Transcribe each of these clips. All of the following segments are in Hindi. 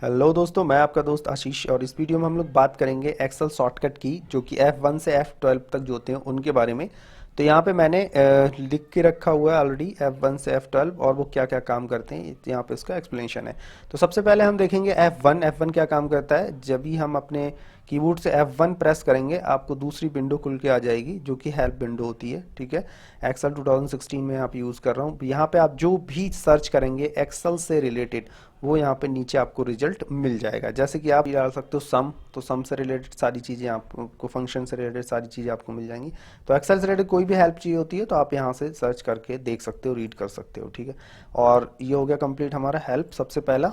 हेलो दोस्तों, मैं आपका दोस्त आशीष और इस वीडियो में हम लोग बात करेंगे एक्सेल शॉर्टकट की जो कि F1 से F12 तक जो होते हैं उनके बारे में। तो यहाँ पे मैंने लिख के रखा हुआ है ऑलरेडी F1 से F12 और वो क्या क्या काम करते हैं, यहाँ पे उसका एक्सप्लेनेशन है। तो सबसे पहले हम देखेंगे F1 क्या काम करता है। जब भी हम अपने कीबोर्ड से F1 प्रेस करेंगे आपको दूसरी विंडो खुल के आ जाएगी जो कि हेल्प विंडो होती है। ठीक है, एक्सेल 2016 में यहाँ पे यूज़ कर रहा हूँ। यहाँ पे आप जो भी सर्च करेंगे एक्सेल से रिलेटेड वो यहाँ पे नीचे आपको रिजल्ट मिल जाएगा। जैसे कि आप डाल सकते हो सम, तो सम से रिलेटेड सारी चीज़ें आपको, फंक्शन से रिलेटेड सारी चीज़ें आपको मिल जाएंगी। तो एक्सेल से रिलेटेड कोई भी हेल्प चाहिए होती है तो आप यहाँ से सर्च करके देख सकते हो, रीड कर सकते हो। ठीक है, और ये हो गया कंप्लीट हमारा हेल्प सबसे पहला।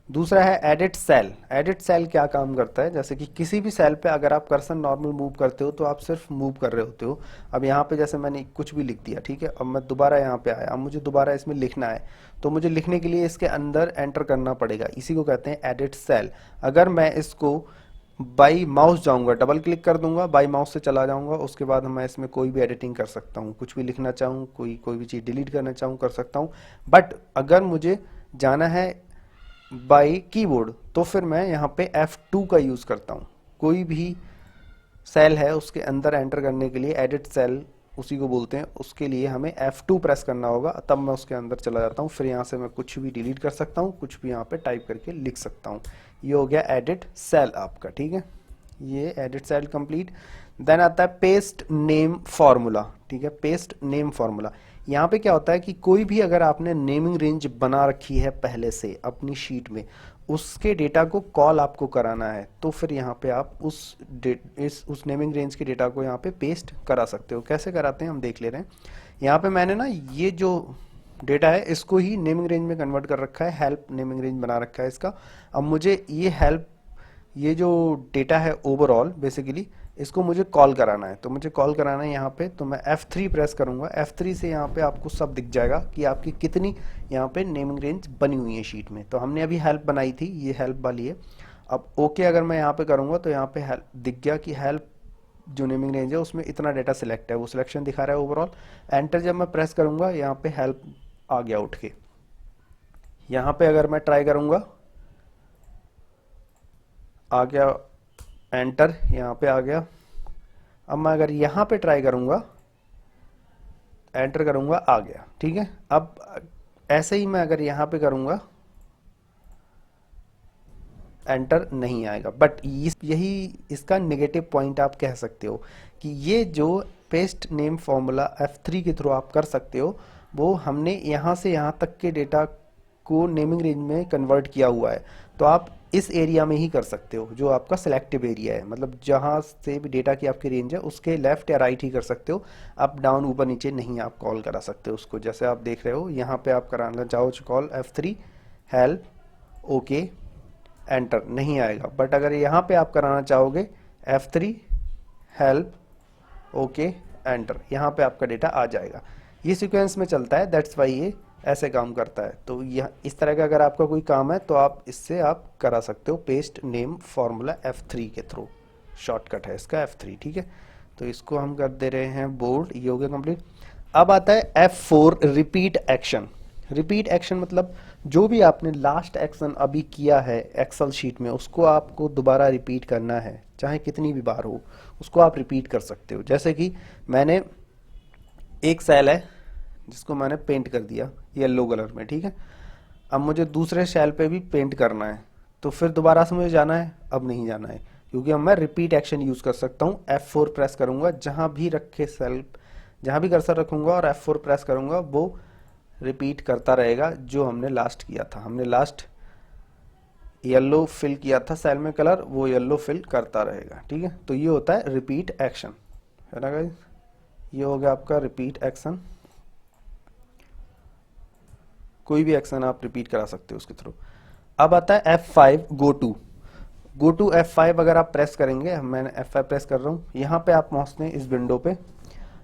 दूसरा है एडिट सेल। एडिट सेल क्या काम करता है, जैसे कि किसी भी सेल पे अगर आप कर्सर नॉर्मल मूव करते हो तो आप सिर्फ मूव कर रहे होते हो। अब यहाँ पे जैसे मैंने कुछ भी लिख दिया, ठीक है, अब मैं दोबारा यहाँ पे आया, अब मुझे दोबारा इसमें लिखना है तो मुझे लिखने के लिए इसके अंदर एंटर करना पड़ेगा। इसी को कहते हैं एडिट सेल। अगर मैं इसको बाई माउस जाऊंगा, डबल क्लिक कर दूंगा, बाई माउस से चला जाऊंगा, उसके बाद मैं इसमें कोई भी एडिटिंग कर सकता हूँ, कुछ भी लिखना चाहूँ, कोई भी चीज़ डिलीट करना चाहूँ कर सकता हूँ। बट अगर मुझे जाना है बाई कीबोर्ड तो फिर मैं यहाँ पे F2 का यूज़ करता हूँ। कोई भी सेल है उसके अंदर एंटर करने के लिए एडिट सेल उसी को बोलते हैं, उसके लिए हमें F2 प्रेस करना होगा, तब मैं उसके अंदर चला जाता हूँ। फिर यहाँ से मैं कुछ भी डिलीट कर सकता हूँ, कुछ भी यहाँ पे टाइप करके लिख सकता हूँ। ये हो गया एडिट सेल आपका। ठीक है, ये एडिट सेल कंप्लीट। देन आता है पेस्ट नेम फॉर्मूला। ठीक है, पेस्ट नेम फॉर्मूला। यहाँ पे क्या होता है कि कोई भी अगर आपने नेमिंग रेंज बना रखी है पहले से अपनी शीट में, उसके डेटा को कॉल आपको कराना है तो फिर यहाँ पे आप उस नेमिंग रेंज के डेटा को यहाँ पे पेस्ट करा सकते हो। कैसे कराते हैं हम देख ले रहे हैं। यहाँ पे मैंने ना ये जो डेटा है इसको ही नेमिंग रेंज में कन्वर्ट कर रखा है, हेल्प नेमिंग रेंज बना रखा है इसका। अब मुझे ये हेल्प, ये जो डेटा है ओवरऑल बेसिकली इसको मुझे कॉल कराना है, तो मुझे कॉल कराना है यहाँ पे, तो मैं F3 प्रेस करूँगा। F3 से यहाँ पे आपको सब दिख जाएगा कि आपकी कितनी यहाँ पे नेमिंग रेंज बनी हुई है शीट में। तो हमने अभी हेल्प बनाई थी, ये हेल्प वाली है। अब ओके अगर मैं यहाँ पे करूँगा तो यहाँ पे हेल्प दिख गया कि हेल्प जो नेमिंग रेंज है उसमें इतना डेटा सिलेक्ट है, वो सिलेक्शन दिखा रहा है ओवरऑल। एंटर जब मैं प्रेस करूँगा यहाँ पे हेल्प आ गया उठ के। यहाँ पे अगर मैं ट्राई करूँगा, आ गया एंटर, यहाँ पे आ गया। अब मैं अगर यहाँ पे ट्राई करूँगा, एंटर करूँगा, आ गया। ठीक है, अब ऐसे ही मैं अगर यहाँ पे करूँगा एंटर नहीं आएगा। बट यही इसका नेगेटिव पॉइंट आप कह सकते हो कि ये जो पेस्ट नेम फॉर्मूला F3 के थ्रू आप कर सकते हो, वो हमने यहाँ से यहाँ तक के डेटा को नेमिंग रेंज में कन्वर्ट किया हुआ है। तो आप इस एरिया में ही कर सकते हो जो आपका सिलेक्टिव एरिया है, मतलब जहाँ से भी डेटा की आपकी रेंज है उसके लेफ्ट या राइट ही कर सकते हो। अप डाउन ऊपर नीचे नहीं आप कॉल करा सकते हो उसको। जैसे आप देख रहे हो यहाँ पे आप कराना चाहो call F3 help, okay, enter नहीं आएगा। बट अगर यहाँ पे आप कराना चाहोगे F3 हेल्प, ओके, एंटर, यहाँ पे आपका डेटा आ जाएगा। ये सीक्वेंस में चलता है, दैट्स वाई ये ऐसे काम करता है। तो यह इस तरह का अगर आपका कोई काम है तो आप इससे आप करा सकते हो पेस्ट नेम फॉर्मूला F3 के थ्रू। शॉर्टकट है इसका F3। ठीक है, तो इसको हम कर दे रहे हैं बोल्ड। ये हो गया कंप्लीट। अब आता है F4 repeat action. Repeat action मतलब जो भी आपने लास्ट एक्शन अभी किया है एक्सेल शीट में उसको आपको दोबारा रिपीट करना है, चाहे कितनी भी बार हो उसको आप रिपीट कर सकते हो। जैसे कि मैंने एक सेल है जिसको मैंने पेंट कर दिया येलो कलर में। ठीक है, अब मुझे दूसरे सेल पे भी पेंट करना है तो फिर दोबारा से मुझे जाना है, अब नहीं जाना है क्योंकि अब मैं रिपीट एक्शन यूज़ कर सकता हूँ। F4 प्रेस करूँगा, जहाँ भी रखे सेल, जहाँ भी कर्सर रखूँगा और F4 प्रेस करूँगा वो रिपीट करता रहेगा जो हमने लास्ट किया था। हमने लास्ट येलो फिल किया था सेल में कलर, वो येलो फिल करता रहेगा। ठीक है, तो ये होता है रिपीट एक्शन, है ना गाइस। ये हो गया आपका रिपीट एक्शन। कोई भी एक्शन आप रिपीट करा सकते हो उसके थ्रू। अब आता है F5 गो टू F5 अगर आप प्रेस करेंगे, मैंने F5 प्रेस कर रहा हूँ, यहाँ पे आप पहुँचते हैं इस विंडो पे।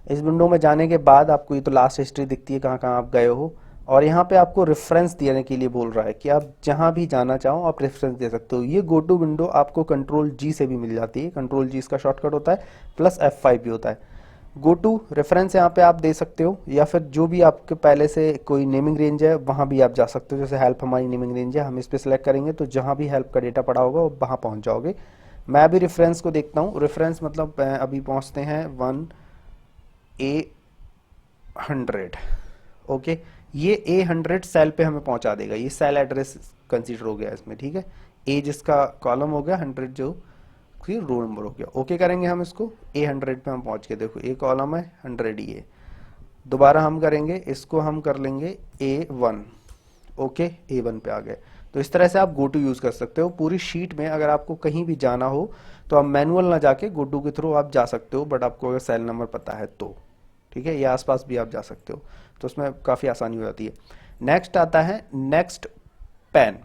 इस विंडो में जाने के बाद आपको ये तो लास्ट हिस्ट्री दिखती है कहाँ कहाँ आप गए हो, और यहाँ पे आपको रेफरेंस देने के लिए बोल रहा है कि आप जहाँ भी जाना चाहो आप रेफरेंस दे सकते हो। ये गो टू विंडो आपको कंट्रोल G से भी मिल जाती है। कंट्रोल G इसका शॉर्टकट होता है, प्लस F5 भी होता है। गो टू रेफरेंस यहाँ पे आप दे सकते हो, या फिर जो भी आपके पहले से कोई नेमिंग रेंज है वहाँ भी आप जा सकते हो। जैसे हेल्प हमारी नेमिंग रेंज है, हम इस पे सिलेक्ट करेंगे तो जहाँ भी हेल्प का डेटा पड़ा होगा वहाँ पहुँच जाओगे। मैं अभी रेफरेंस को देखता हूँ। रेफरेंस मतलब अभी पहुँचते हैं 1A100। ओके, ये A100 सेल पे हमें पहुँचा देगा, ये सेल एड्रेस कंसीडर हो गया इसमें, ठीक है। ए जिसका कॉलम हो गया, 100 जो फिर रो नंबर हो गया। ओके करेंगे हम इसको, A100 पे हम पहुंच के देखो ए कॉलम है 100 ये। दोबारा हम करेंगे इसको, हम कर लेंगे A1। ओके, A1 पे आ गए। तो इस तरह से आप GoTo यूज कर सकते हो पूरी शीट में। अगर आपको कहीं भी जाना हो तो आप मैनुअल ना जाके GoTo के थ्रू आप जा सकते हो, बट आपको अगर सेल नंबर पता है तो, ठीक है, या आसपास भी आप जा सकते हो, तो उसमें काफ़ी आसानी हो जाती है। नेक्स्ट आता है नेक्स्ट पेन,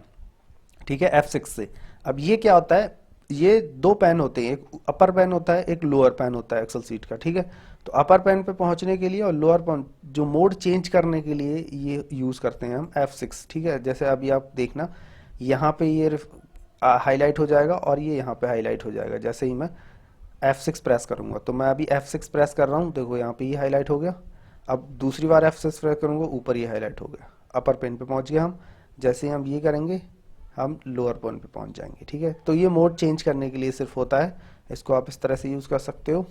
ठीक है, F6 से। अब ये क्या होता है, ये दो पेन होते हैं, एक अपर पेन होता है, एक लोअर पेन होता है एक्सेल सीट का, ठीक है। तो अपर पेन पे पहुंचने के लिए और लोअर पेन जो मोड चेंज करने के लिए ये यूज करते हैं हम F6, ठीक है। जैसे अभी आप देखना यहाँ पे ये हाईलाइट हो जाएगा और ये यहाँ पे हाईलाइट हो जाएगा जैसे ही मैं F6 प्रेस करूंगा। तो मैं अभी F6 प्रेस कर रहा हूँ, देखो यहाँ पे ये हाईलाइट हो गया। अब दूसरी बार F6 प्रेस करूंगा, ऊपर ये हाईलाइट हो गया, अपर पेन पे पहुंच गया हम। जैसे ही हम ये करेंगे हम लोअर पेन पे पहुंच जाएंगे, ठीक है। तो ये मोड चेंज करने के लिए सिर्फ होता है, इसको आप इस तरह से यूज कर सकते हो।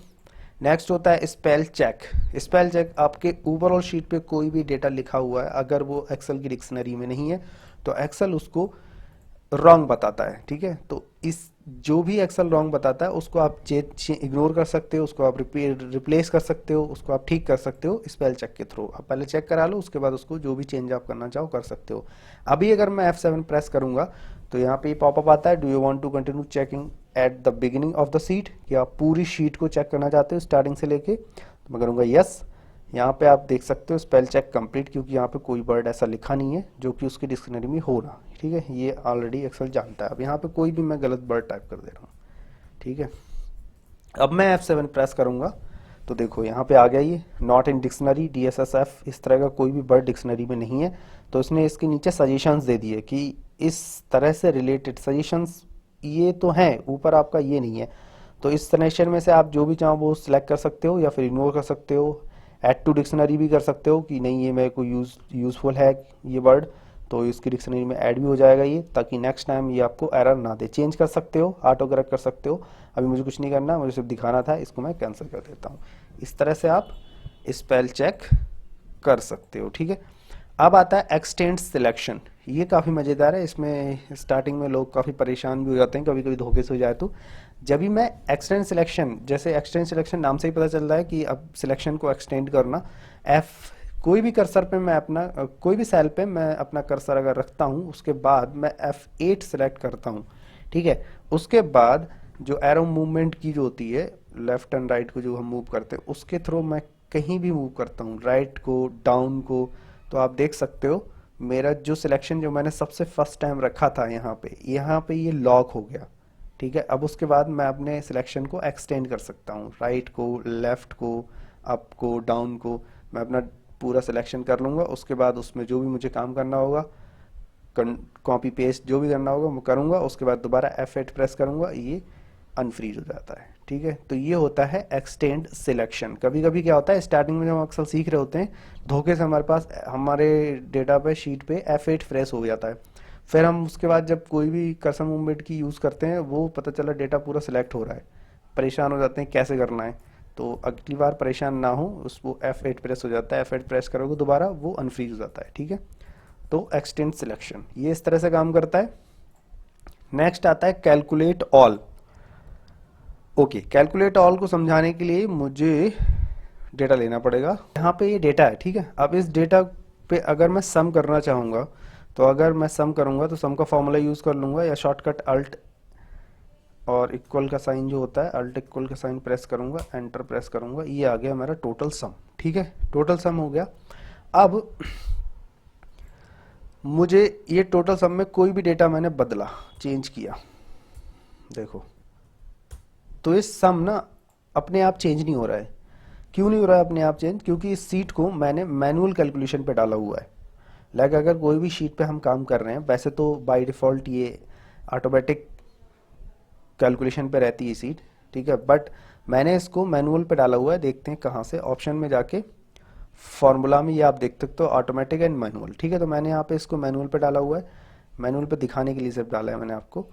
नेक्स्ट होता है स्पेल चेक। स्पेल चेक आपके ओवरऑल शीट पे कोई भी डेटा लिखा हुआ है, अगर वो एक्सेल की डिक्शनरी में नहीं है तो एक्सेल उसको रॉन्ग बताता है, ठीक है। तो इस जो भी एक्सेल रॉन्ग बताता है उसको आप इग्नोर कर सकते हो, उसको आप रिप्लेस कर सकते हो, उसको आप ठीक कर सकते हो स्पेल चेक के थ्रू। आप पहले चेक करा लो, उसके बाद उसको जो भी चेंज आप करना चाहो कर सकते हो। अभी अगर मैं F7 प्रेस करूंगा तो यहाँ पे पॉपअप आता है, do you want to continue checking at the beginning of the sheet, कि आप पूरी शीट को चेक करना चाहते हो स्टार्टिंग से लेके। तो मैं करूँगा यस। यहाँ पे आप देख सकते हो स्पेल चेक कंप्लीट, क्योंकि यहाँ पे कोई वर्ड ऐसा लिखा नहीं है जो कि उसकी डिक्शनरी में हो रहा, ठीक है। ये ऑलरेडी एक्सेल जानता है। अब यहाँ पे कोई भी मैं गलत वर्ड टाइप कर दे रहा हूँ, ठीक है। अब मैं F7 प्रेस करूंगा तो देखो यहाँ पे आ गया ये नॉट इन डिक्शनरी DSSF, इस तरह का कोई भी वर्ड डिक्शनरी में नहीं है। तो इसने इसके नीचे सजेशंस दे दिए कि इस तरह से रिलेटेड सजेशंस ये तो हैं, ऊपर आपका ये नहीं है। तो इस सजेशन में से आप जो भी चाहो वो सिलेक्ट कर सकते हो या फिर इग्नोर कर सकते हो। ऐड टू डिक्शनरी भी कर सकते हो कि नहीं ये मेरे को यूजफुल है ये वर्ड, तो इसकी डिक्शनरी में ऐड भी हो जाएगा ये, ताकि नेक्स्ट टाइम ये आपको एरर ना दे। चेंज कर सकते हो, ऑटो करेक्ट कर सकते हो। अभी मुझे कुछ नहीं करना, मुझे सिर्फ दिखाना था, इसको मैं कैंसिल कर देता हूँ। इस तरह से आप स्पेल चेक कर सकते हो, ठीक है। अब आता है एक्सटेंड सिलेक्शन। ये काफ़ी मज़ेदार है। इसमें स्टार्टिंग में लोग काफ़ी परेशान भी हो जाते हैं, कभी कभी धोखे से हो जाए तो। जब भी मैं एक्सटेंड सिलेक्शन, जैसे एक्सटेंड सिलेक्शन नाम से ही पता चल रहा है कि अब सिलेक्शन को एक्सटेंड करना। कोई भी कर्सर पे मैं अपना कोई भी सेल पे मैं अपना कर्सर अगर रखता हूँ, उसके बाद मैं F8 सेलेक्ट करता हूँ, ठीक है। उसके बाद जो एरो मूवमेंट की जो होती है लेफ्ट एंड राइट को जो हम मूव करते हैं, उसके थ्रू मैं कहीं भी मूव करता हूँ, राइट को, डाउन को। तो आप देख सकते हो मेरा जो सिलेक्शन जो मैंने सबसे फर्स्ट टाइम रखा था यहाँ पे ये लॉक हो गया, ठीक है। अब उसके बाद मैं अपने सिलेक्शन को एक्सटेंड कर सकता हूँ, राइट को, लेफ्ट को, अप को, डाउन को। मैं अपना पूरा सिलेक्शन कर लूँगा, उसके बाद उसमें जो भी मुझे काम करना होगा, कॉपी पेस्ट जो भी करना होगा मैं करूँगा। उसके बाद दोबारा F8 प्रेस करूँगा, ये अनफ्रीज हो जाता है, ठीक है। तो ये होता है एक्सटेंड सिलेक्शन। कभी कभी क्या होता है स्टार्टिंग में जब हम एक्सेल सीख रहे होते हैं, धोखे से हमारे पास हमारे डेटा पे शीट पे F8 प्रेस हो जाता है। फिर हम उसके बाद जब कोई भी कर्सर मूवमेंट की यूज़ करते हैं, वो पता चला डेटा पूरा सिलेक्ट हो रहा है, परेशान हो जाते हैं कैसे करना है। तो अगली बार परेशान ना हो, उसको F8 प्रेस हो जाता है, F8 प्रेस करोगे दोबारा वो अनफ्रीज हो जाता है, ठीक है। तो एक्सटेंड सिलेक्शन ये इस तरह से काम करता है। नेक्स्ट आता है calculate all. Okay, calculate all को समझाने के लिए मुझे डेटा लेना पड़ेगा। यहाँ पे ये डेटा है, ठीक है। अब इस डेटा पे अगर मैं सम करना चाहूँगा, तो अगर मैं सम करूँगा तो सम का फॉर्मूला यूज़ कर लूँगा, या शॉर्टकट अल्ट और इक्वल का साइन जो होता है, अल्ट इक्वल का साइन प्रेस करूँगा, एंटर प्रेस करूँगा, ये आ गया मेरा टोटल सम, ठीक है। टोटल सम हो गया। अब मुझे ये टोटल सम में कोई भी डेटा मैंने बदला, चेंज किया, देखो तो इस सम ना अपने आप चेंज नहीं हो रहा है। क्यों नहीं हो रहा है अपने आप चेंज? क्योंकि इस सीट को मैंने मैनुअल कैलकुलेशन पे डाला हुआ है। लाइक अगर कोई भी शीट पे हम कर रहे हैं, वैसे तो बाय डिफ़ॉल्ट ये ऑटोमेटिक कैलकुलेशन पे रहती है सीट, ठीक है। बट मैंने इसको मैनुअल पे डाला हुआ है, देखते हैं कहाँ से। ऑप्शन में जाके फॉर्मूला में ये आप देख सकते हो ऑटोमेटिक एंड मैनुअल, ठीक है। तो मैंने यहाँ पे इसको मैनुअल पे डाला हुआ है, मैनुअल पे दिखाने के लिए सिर्फ डाला है मैंने आपको।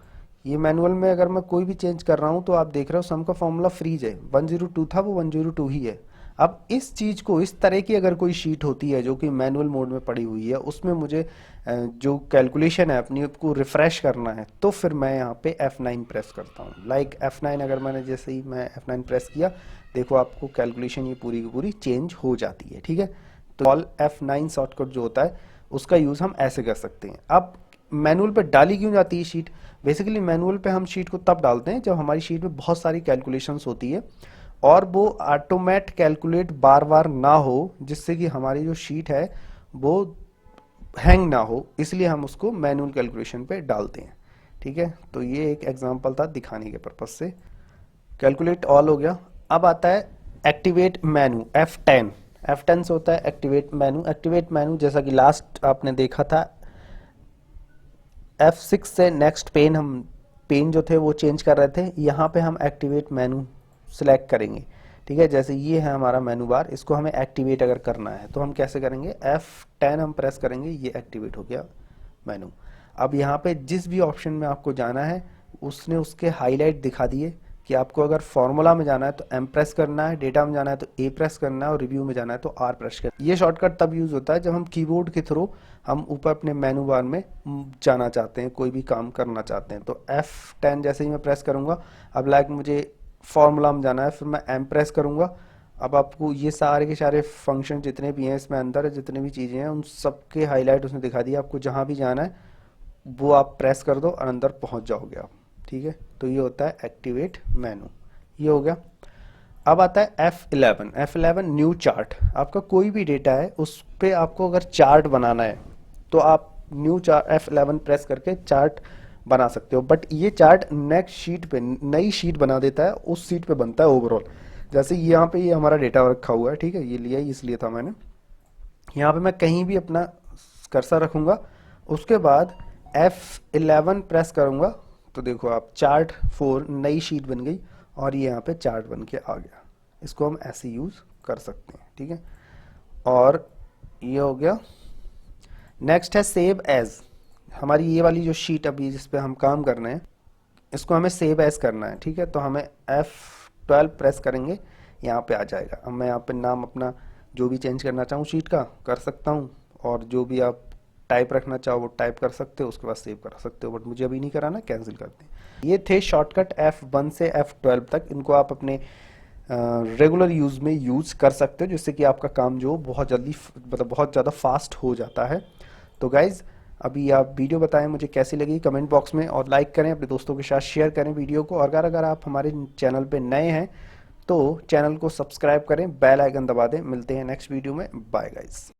ये मैनुअल में अगर मैं कोई भी चेंज कर रहा हूँ तो आप देख रहे हो सम का फॉर्मूला फ्रीज है, 102 था वो 102 ही है। अब इस चीज़ को, इस तरह की अगर कोई शीट होती है जो कि मैनुअल मोड में पड़ी हुई है, उसमें मुझे जो कैलकुलेशन है अपनी को रिफ़्रेश करना है, तो फिर मैं यहाँ पे F9 प्रेस करता हूँ। लाइक F9 अगर मैंने जैसे ही मैं F9 प्रेस किया, देखो आपको कैलकुलेशन ये पूरी की पूरी चेंज हो जाती है, ठीक है। तो ऑल F9 शॉर्टकट जो होता है उसका यूज़ हम ऐसे कर सकते हैं। अब मैनुअल पे डाली क्यों जाती है शीट? बेसिकली मैनुअल पे हम शीट को तब डालते हैं जब हमारी शीट में बहुत सारी कैलकुलेशंस होती है और वो ऑटोमेट कैलकुलेट बार बार ना हो, जिससे कि हमारी जो शीट है वो हैंग ना हो, इसलिए हम उसको मैनुअल कैलकुलेशन पे डालते हैं, ठीक है। तो ये एक एग्जांपल था दिखाने के पर्पज से। कैलकुलेट ऑल हो गया। अब आता है एक्टिवेट मेनू, F10। F10 से होता है एक्टिवेट मेनू। एक्टिवेट मेनू जैसा कि लास्ट आपने देखा था, F6 से नेक्स्ट पेन, हम पेन जो थे वो चेंज कर रहे थे, यहाँ पे हम एक्टिवेट मेनू सिलेक्ट करेंगे, ठीक है। जैसे ये है हमारा मेनू बार, इसको हमें एक्टिवेट अगर करना है तो हम कैसे करेंगे, F10 हम प्रेस करेंगे, ये एक्टिवेट हो गया मेनू। अब यहाँ पे जिस भी ऑप्शन में आपको जाना है उसने उसके हाईलाइट दिखा दिए कि आपको अगर फॉर्मूला में जाना है तो M प्रेस करना है, डेटा में जाना है तो A प्रेस करना है और रिव्यू में जाना है तो R प्रेस करना है। ये शॉर्टकट तब यूज होता है जब हम कीबोर्ड के थ्रू हम ऊपर अपने मेनू बार में जाना चाहते हैं, कोई भी काम करना चाहते हैं। तो F10 जैसे ही मैं प्रेस करूंगा, अब लाइक मुझे फॉर्मूला में जाना है, फिर मैं M प्रेस करूंगा। अब आपको ये सारे के सारे फंक्शन जितने भी हैं इसमें अंदर, जितने भी चीज़ें हैं उन सबके हाईलाइट उसने दिखा दिया। आपको जहाँ भी जाना है वो आप प्रेस कर दो और अंदर पहुँच जाओगे आप, ठीक है। तो ये होता है एक्टिवेट मेनू, ये हो गया। अब आता है F11। F11 new chart. आपका कोई भी डेटा है उस पे आपको अगर चार्ट बनाना है तो आप न्यू चार्ट F11 प्रेस करके चार्ट बना सकते हो। बट ये चार्ट नेक्स्ट शीट पे, नई शीट बना देता है, उस शीट पे बनता है ओवरऑल। जैसे यहाँ पे ये हमारा डेटा रखा हुआ है, ठीक है, ये लिया ही इसलिए था मैंने। यहाँ पे मैं कहीं भी अपना कर्सर रखूंगा, उसके बाद F11 प्रेस करूंगा तो देखो आप चार्ट 4 नई शीट बन गई और ये यहाँ पे चार्ट बन के आ गया। इसको हम ऐसे यूज कर सकते हैं, ठीक है। और ये हो गया। नेक्स्ट है सेव एज। हमारी ये वाली जो शीट अभी जिस पे हम काम कर रहे हैं, इसको हमें सेव एज करना है, ठीक है। तो हमें F12 प्रेस करेंगे, यहाँ पे आ जाएगा। अब मैं यहाँ पे नाम अपना जो भी चेंज करना चाहूँ शीट का कर सकता हूँ, और जो भी आप टाइप रखना चाहो वो टाइप कर सकते हो, उसके बाद सेव कर सकते हो। बट मुझे अभी नहीं कराना, कैंसिल करते हैं। ये थे शॉर्टकट F1 से F12 तक। इनको आप अपने रेगुलर यूज में यूज कर सकते हो, जिससे कि आपका काम जो बहुत जल्दी, मतलब बहुत ज़्यादा फास्ट हो जाता है। तो गाइज अभी आप वीडियो बताएं मुझे कैसी लगी कमेंट बॉक्स में, और लाइक करें, अपने दोस्तों के साथ शेयर करें वीडियो को। और अगर आप हमारे चैनल पे नए हैं तो चैनल को सब्सक्राइब करें, बेल आइकन दबा दें। मिलते हैं नेक्स्ट वीडियो में, बाय गाइज।